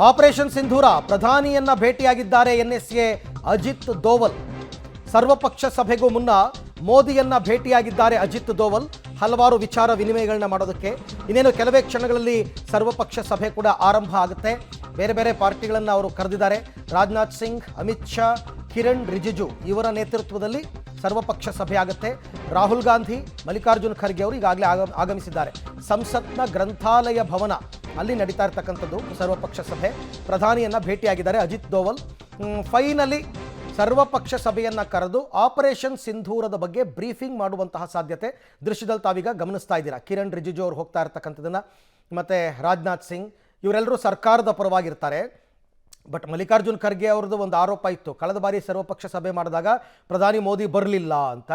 Operation ಸಿಂಧೂರ ಪ್ರಧಾನಿಯನ್ನ ಭೇಟಿಯಾಗಿದ್ದಾರೆ NSA Ajit Doval. ಸರ್ವಪಕ್ಷ ಸಭೆಗೂ ಮುನ್ನ ಮೋದಿಯನ್ನ ಭೇಟಿಯಾಗಿದ್ದಾರೆ ಅಜಿತ್ ದೋವಲ್. ಹಲವಾರು ವಿಚಾರ ವಿನಿಮಯಗಳನ್ನ ಮಾಡೋದಕ್ಕೆ ಇನ್ನೇನು ಕೆಲವೇ ಕ್ಷಣಗಳಲ್ಲಿ ಸರ್ವಪಕ್ಷ ಸಭೆ ಕೂಡ ಆರಂಭ ಆಗುತ್ತೆ. ಬೇರೆ ಬೇರೆ ಪಾರ್ಟಿಗಳನ್ನು ಅವರು ಕರೆದಿದ್ದಾರೆ. ರಾಜನಾಥ್ ಸಿಂಗ್, ಅಮಿತ್ ಶಾ, ಕಿರಣ್ ರಿಜಿಜು ಇವರ ನೇತೃತ್ವದಲ್ಲಿ ಸರ್ವಪಕ್ಷ ಸಭೆ ಆಗುತ್ತೆ. ರಾಹುಲ್ ಗಾಂಧಿ, ಮಲ್ಲಿಕಾರ್ಜುನ್ ಖರ್ಗೆ ಅವರು ಈಗಾಗಲೇ ಆಗಮಿಸಿದ್ದಾರೆ. ಸಂಸತ್ನ ಗ್ರಂಥಾಲಯ ಭವನ ಅಲ್ಲಿ ನಡೀತಾ ಇರ್ತಕ್ಕಂಥದ್ದು ಸರ್ವಪಕ್ಷ ಸಭೆ. ಪ್ರಧಾನಿಯನ್ನ ಭೇಟಿಯಾಗಿದ್ದಾರೆ ಅಜಿತ್ ದೋವಲ್. ಫೈನಲಿ ಸರ್ವಪಕ್ಷ ಸಭೆಯನ್ನ ಕರೆದು ಆಪರೇಷನ್ ಸಿಂಧೂರದ ಬಗ್ಗೆ ಬ್ರೀಫಿಂಗ್ ಮಾಡುವಂತಹ ಸಾಧ್ಯತೆ ದೃಶ್ಯದಲ್ಲಿ ತಾವೀಗ ಗಮನಿಸ್ತಾ ಇದ್ದೀರಾ. ಕಿರಣ್ ರಿಜಿಜು ಅವರು ಹೋಗ್ತಾ ಇರ್ತಕ್ಕಂಥದ್ದನ್ನು, ಮತ್ತು ರಾಜನಾಥ್ ಸಿಂಗ್ ಇವರೆಲ್ಲರೂ ಸರ್ಕಾರದ ಪರವಾಗಿರ್ತಾರೆ. ಬಟ್ ಮಲ್ಲಿಕಾರ್ಜುನ್ ಖರ್ಗೆ ಅವ್ರದ್ದು ಒಂದು ಆರೋಪ ಇತ್ತು, ಕಳೆದ ಬಾರಿ ಸರ್ವಪಕ್ಷ ಸಭೆ ಮಾಡಿದಾಗ ಪ್ರಧಾನಿ ಮೋದಿ ಬರಲಿಲ್ಲ ಅಂತ.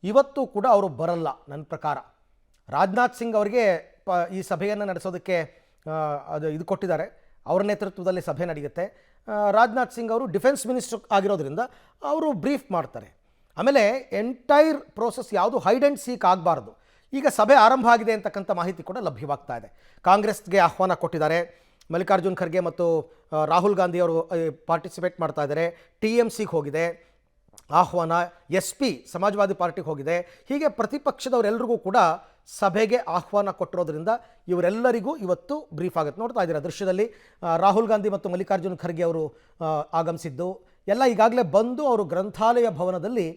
ಇವತ್ತು ಕೂಡ ಅವರು ಬರಲ್ಲ ನನ್ನ ಪ್ರಕಾರ. ರಾಜನಾಥ್ ಸಿಂಗ್ ಅವರಿಗೆ ಈ ಸಭೆಯನ್ನು ನಡೆಸೋದಕ್ಕೆ ಇದು ಕೊಟ್ಟಿದ್ದಾರೆ. ಅವರ ನೇತೃತ್ವದಲ್ಲಿ ಸಭೆ ನಡೆಯುತ್ತೆ. ರಾಜನಾಥ್ ಸಿಂಗ್ ಅವರು ಡಿಫೆನ್ಸ್ ಮಿನಿಸ್ಟರ್ ಆಗಿರೋದ್ರಿಂದ ಅವರು ಬ್ರೀಫ್ ಮಾಡ್ತಾರೆ. ಆಮೇಲೆ ಎಂಟೈರ್ ಪ್ರೋಸೆಸ್ ಯಾವುದು ಹೈಡ್ ಆ್ಯಂಡ್ ಸೀಕ್ ಆಗಬಾರ್ದು. ಈಗ ಸಭೆ ಆರಂಭ ಆಗಿದೆ ಅಂತಕ್ಕಂಥ ಮಾಹಿತಿ ಕೂಡ ಲಭ್ಯವಾಗ್ತಾ ಇದೆ. ಕಾಂಗ್ರೆಸ್ಗೆ ಆಹ್ವಾನ ಕೊಟ್ಟಿದ್ದಾರೆ. ಮಲ್ಲಿಕಾರ್ಜುನ್ ಖರ್ಗೆ ಮತ್ತು ರಾಹುಲ್ ಗಾಂಧಿ ಅವರು ಪಾರ್ಟಿಸಿಪೇಟ್ ಮಾಡ್ತಾ ಇದ್ದಾರೆ. TMCಗೆ ಹೋಗಿದೆ ಆಹ್ವಾನ, SP ಸಮಾಜವಾದಿ ಪಾರ್ಟಿಗೆ ಹೋಗಿದೆ. ಹೀಗೆ ಪ್ರತಿಪಕ್ಷದವರೆಲ್ಲರಿಗೂ ಕೂಡ ಸಭೆಗೆ ಆಹ್ವಾನ ಕೊಟ್ಟಿರೋದ್ರಿಂದ ಇವರೆಲ್ಲರಿಗೂ ಇವತ್ತು ಬ್ರೀಫ್ ಆಗುತ್ತೆ. ನೋಡ್ತಾ ಇದ್ದೀರಾ ದೃಶ್ಯದಲ್ಲಿ ರಾಹುಲ್ ಗಾಂಧಿ ಮತ್ತು ಮಲ್ಲಿಕಾರ್ಜುನ್ ಖರ್ಗೆ ಅವರು ಆಗಮಿಸಿದ್ದು ಎಲ್ಲ ಈಗಾಗಲೇ ಬಂದು ಅವರು ಗ್ರಂಥಾಲಯ ಭವನದಲ್ಲಿ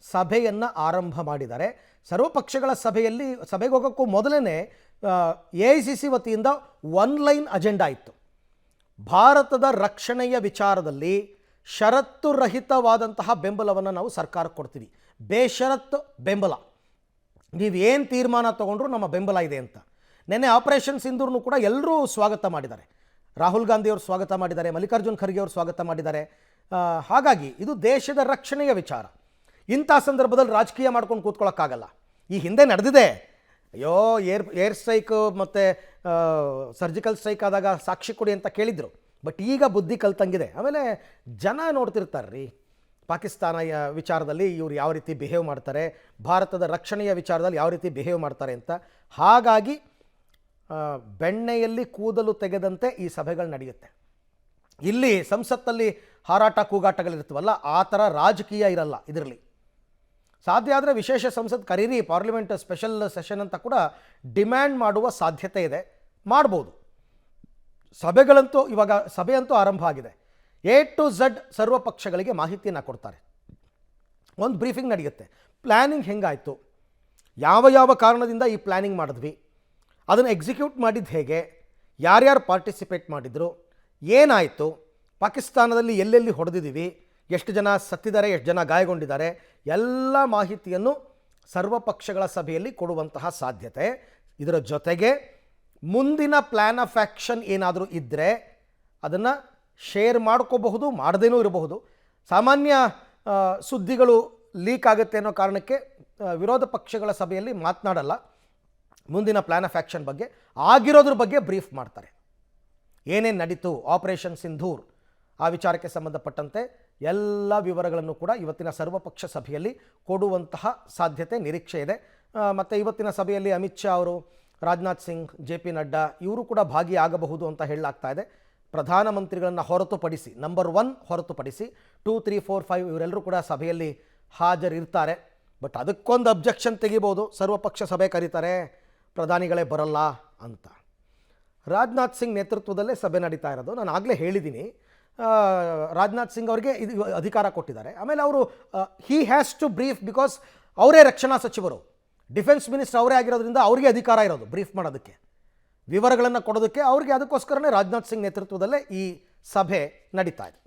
ಸಭೆಯನ್ನು ಆರಂಭ ಮಾಡಿದ್ದಾರೆ. ಸರ್ವಪಕ್ಷಗಳ ಸಭೆಗೆ ಹೋಗೋಕ್ಕೂ ಮೊದಲೇ AICC ವತಿಯಿಂದ ಒನ್ ಲೈನ್ ಅಜೆಂಡಾ ಇತ್ತು. ಭಾರತದ ರಕ್ಷಣೆಯ ವಿಚಾರದಲ್ಲಿ ಷರತ್ತು ರಹಿತವಾದಂತಹ ಬೆಂಬಲವನ್ನು ನಾವು ಸರ್ಕಾರಕ್ಕೆ ಕೊಡ್ತೀವಿ. ಬೇಷರತ್ತು ಬೆಂಬಲ, ನೀವೇನು ತೀರ್ಮಾನ ತೊಗೊಂಡ್ರು ನಮ್ಮ ಬೆಂಬಲ ಇದೆ ಅಂತ. ನೆನ್ನೆ ಆಪರೇಷನ್ ಸಿಂಧೂರ್ನು ಕೂಡ ಎಲ್ಲರೂ ಸ್ವಾಗತ ಮಾಡಿದ್ದಾರೆ. ರಾಹುಲ್ ಗಾಂಧಿ ಅವರು ಸ್ವಾಗತ ಮಾಡಿದ್ದಾರೆ, ಮಲ್ಲಿಕಾರ್ಜುನ್ ಖರ್ಗೆ ಅವರು ಸ್ವಾಗತ ಮಾಡಿದ್ದಾರೆ. ಹಾಗಾಗಿ ಇದು ದೇಶದ ರಕ್ಷಣೆಯ ವಿಚಾರ. ಇಂಥ ಸಂದರ್ಭದಲ್ಲಿ ರಾಜಕೀಯ ಮಾಡ್ಕೊಂಡು ಕೂತ್ಕೊಳ್ಳೋಕ್ಕಾಗಲ್ಲ. ಈ ಹಿಂದೆ ನಡೆದಿದೆ. ಅಯ್ಯೋ ಏರ್ ಸ್ಟ್ರೈಕ್ ಮತ್ತು ಸರ್ಜಿಕಲ್ ಸ್ಟ್ರೈಕ್ ಆದಾಗ ಸಾಕ್ಷಿ ಕೊಡಿ ಅಂತ ಕೇಳಿದರು. ಬಟ್ ಈಗ ಬುದ್ಧಿ ಕಲ್ತಂಗಿದೆ. ಆಮೇಲೆ ಜನ ನೋಡ್ತಿರ್ತಾರೆ ರೀ, ಪಾಕಿಸ್ತಾನ ವಿಚಾರದಲ್ಲಿ ಇವರು ಯಾವ ರೀತಿ ಬಿಹೇವ್ ಮಾಡ್ತಾರೆ, ಭಾರತದ ರಕ್ಷಣೆಯ ವಿಚಾರದಲ್ಲಿ ಯಾವ ರೀತಿ ಬಿಹೇವ್ ಮಾಡ್ತಾರೆ ಅಂತ. ಹಾಗಾಗಿ ಬೆಣ್ಣೆಯಲ್ಲಿ ಕೂದಲು ತೆಗೆದಂತೆ ಈ ಸಭೆಗಳು ನಡೆಯುತ್ತೆ. ಇಲ್ಲಿ ಸಂಸತ್ತಲ್ಲಿ ಹಾರಾಟ ಕೂಗಾಟಗಳಿರ್ತವಲ್ಲ, ಆ ಥರ ರಾಜಕೀಯ ಇರಲ್ಲ ಇದರಲ್ಲಿ. ಸಾಧ್ಯ ಆದರೆ ವಿಶೇಷ ಸಂಸತ್ ಕರೀರಿ, ಪಾರ್ಲಿಮೆಂಟ್ ಸ್ಪೆಷಲ್ ಸೆಷನ್ ಅಂತ ಕೂಡ ಡಿಮ್ಯಾಂಡ್ ಮಾಡುವ ಸಾಧ್ಯತೆ ಇದೆ. ಮಾಡ್ಬೋದು. ಸಭೆಗಳಂತೂ ಇವಾಗ ಸಭೆಯಂತೂ ಆರಂಭ ಆಗಿದೆ. A to Z ಸರ್ವಪಕ್ಷಗಳಿಗೆ ಮಾಹಿತಿಯನ್ನು ಕೊಡ್ತಾರೆ. ಒಂದು ಬ್ರೀಫಿಂಗ್ ನಡೆಯುತ್ತೆ. ಪ್ಲ್ಯಾನಿಂಗ್ ಹೆಂಗಾಯಿತು, ಯಾವ ಕಾರಣದಿಂದ ಈ ಪ್ಲ್ಯಾನಿಂಗ್ ಮಾಡಿದ್ವಿ, ಅದನ್ನು ಎಕ್ಸಿಕ್ಯೂಟ್ ಮಾಡಿದ್ದು ಹೇಗೆ, ಯಾರ್ಯಾರು ಪಾರ್ಟಿಸಿಪೇಟ್ ಮಾಡಿದರು, ಏನಾಯಿತು, ಪಾಕಿಸ್ತಾನದಲ್ಲಿ ಎಲ್ಲೆಲ್ಲಿ ಹೊಡೆದಿದ್ದೀವಿ, ಎಷ್ಟು ಜನ ಸತ್ತಿದ್ದಾರೆ, ಎಷ್ಟು ಜನ ಗಾಯಗೊಂಡಿದ್ದಾರೆ, ಎಲ್ಲ ಮಾಹಿತಿಯನ್ನು ಸರ್ವಪಕ್ಷಗಳ ಸಭೆಯಲ್ಲಿ ಕೊಡುವಂತಹ ಸಾಧ್ಯತೆ. ಇದರ ಜೊತೆಗೆ ಮುಂದಿನ ಪ್ಲ್ಯಾನ್ ಆಫ್ ಆ್ಯಕ್ಷನ್ ಏನಾದರೂ ಇದ್ದರೆ ಅದನ್ನು ಶೇರ್ ಮಾಡ್ಕೋಬಹುದು, ಮಾಡದೇನೂ ಇರಬಹುದು. ಸಾಮಾನ್ಯ ಸುದ್ದಿಗಳು ಲೀಕ್ ಆಗುತ್ತೆ ಅನ್ನೋ ಕಾರಣಕ್ಕೆ ವಿರೋಧ ಪಕ್ಷಗಳ ಸಭೆಯಲ್ಲಿ ಮಾತನಾಡಲ್ಲ. ಮುಂದಿನ ಪ್ಲ್ಯಾನ್ ಆಫ್ ಆ್ಯಕ್ಷನ್ ಬಗ್ಗೆ, ಆಗಿರೋದ್ರ ಬಗ್ಗೆ ಬ್ರೀಫ್ ಮಾಡ್ತಾರೆ. ಏನೇನು ನಡೀತು ಆಪರೇಷನ್ ಸಿಂಧೂರ್ ಆ ವಿಚಾರಕ್ಕೆ ಸಂಬಂಧಪಟ್ಟಂತೆ ಎಲ್ಲ ವಿವರಗಳನ್ನು ಕೂಡ ಇವತ್ತಿನ ಸರ್ವಪಕ್ಷ ಸಭೆಯಲ್ಲಿ ಕೊಡುವಂತಹ ಸಾಧ್ಯತೆ ನಿರೀಕ್ಷೆ ಇದೆ. ಮತ್ತು ಇವತ್ತಿನ ಸಭೆಯಲ್ಲಿ ಅಮಿತ್ ಶಾ ಅವರು, ರಾಜನಾಥ್ ಸಿಂಗ್, JP ನಡ್ಡಾ ಇವರು ಕೂಡ ಭಾಗಿಯಾಗಬಹುದು ಅಂತ ಹೇಳಲಾಗ್ತಾ ಇದೆ. ಪ್ರಧಾನಮಂತ್ರಿಗಳನ್ನು ಹೊರತುಪಡಿಸಿ, ನಂಬರ್ 1 ಹೊರತುಪಡಿಸಿ 2, 3, 4, 5 ಇವರೆಲ್ಲರೂ ಕೂಡ ಸಭೆಯಲ್ಲಿ ಹಾಜರಿರ್ತಾರೆ. ಬಟ್ ಅದಕ್ಕೊಂದು ಅಬ್ಜೆಕ್ಷನ್ ತೆಗಿಬೋದು, ಸರ್ವಪಕ್ಷ ಸಭೆ ಕರೀತಾರೆ, ಪ್ರಧಾನಿಗಳೇ ಬರಲ್ಲ ಅಂತ. ರಾಜನಾಥ್ ಸಿಂಗ್ ನೇತೃತ್ವದಲ್ಲೇ ಸಭೆ ನಡೀತಾ ಇರೋದು. ನಾನು ಆಗಲೇ ಹೇಳಿದ್ದೀನಿ, ರಾಜನಾಥ್ ಸಿಂಗ್ ಅವರಿಗೆ ಇದು ಅಧಿಕಾರ ಕೊಟ್ಟಿದ್ದಾರೆ. ಆಮೇಲೆ ಅವರು he has to brief, because ಅವರೇ ರಕ್ಷಣಾ ಸಚಿವರು, ಡಿಫೆನ್ಸ್ ಮಿನಿಸ್ಟರ್ ಅವರೇ ಆಗಿರೋದ್ರಿಂದ ಅವರಿಗೆ ಅಧಿಕಾರ ಇರೋದು ಬ್ರೀಫ್ ಮಾಡೋದಕ್ಕೆ, ವಿವರಗಳನ್ನು ಕೊಡೋದಕ್ಕೆ. ಅವ್ರಿಗೆ ಅದಕ್ಕೋಸ್ಕರನೇ ರಾಜನಾಥ್ ಸಿಂಗ್ ನೇತೃತ್ವದಲ್ಲೇ ಈ ಸಭೆ ನಡೀತಾ ಇದೆ.